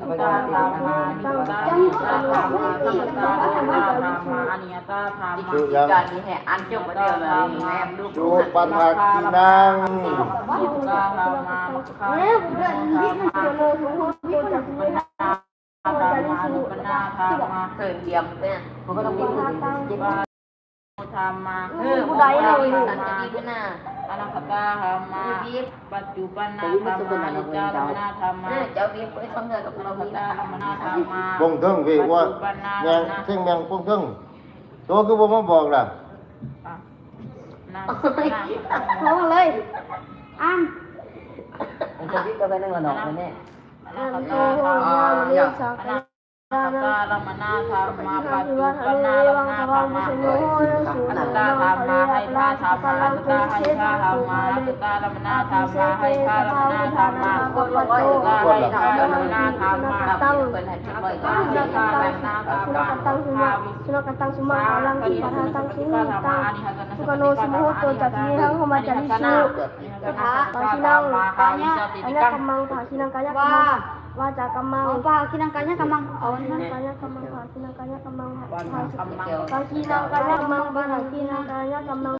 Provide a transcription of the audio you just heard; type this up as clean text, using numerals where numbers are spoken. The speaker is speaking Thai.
สุตาธรรมานิตานิตาธรรมาสัมตาธรรมาธรรมาอนิยตาธรรมา การนี้แห่อันจบมาเดียวเลยแม่ลูก จุปัฏฐากินัง นิตาธรรมาคานิธรรมาธรรมานุปนาธรรมา เกินเดียมเนี่ยมันก็ต้องมีผู้เจ็บ ธรรมา ผู้ใดเลยสันจะดีขึ้นหน้า อนาคตาธรรมาปัจจุบันนาธรรมานิจจารณธรรมา เจ้าเบี้ยไปทำเงินกับ อ เรา นาค ดี ตาธรรมนาธรรมา ปงเทิงเวกว่าแมงเท่งแมงปงเทิงตัวคือบ่มาบอกล่ะ โทรเลยอ้าม มันจะวิ่งก็ไปนั่งละหนอกแน่ อนาคตาธรรมาอนาคตาธรรมนาธรรมาปัจจุบันนาธรรมนาธรรมาอนัตตาธรรมาให้ข้าธรรมาอนัตตาให้ข้าธรรมาอนัตตาธรรมนาธรรมาให้ข้าธรรมนาธรรมาอนัตตาให้ข้าธรรมนาธรรมา ตั้งเป็นให้ที่บ่อยก็ ข้า เสีย ข้า ไป ธรรมนาธรร สุ มา นัขตังสุมาสุนัขตังสุมาลังกิปะทาตังสุนิตังสุกโนสุโมโตจัตติหังหมาจาริสุปะทาปะชินังกายะอัญญกัมมังปะชินังกายะกัมมังวาจากัมมังปะชินังกายะกัมมังเอาอันนั้นกายะกัมมังปะชินังกายะกัมมังปะชินังกายะกัมมังปะชินังกายะกัมมัง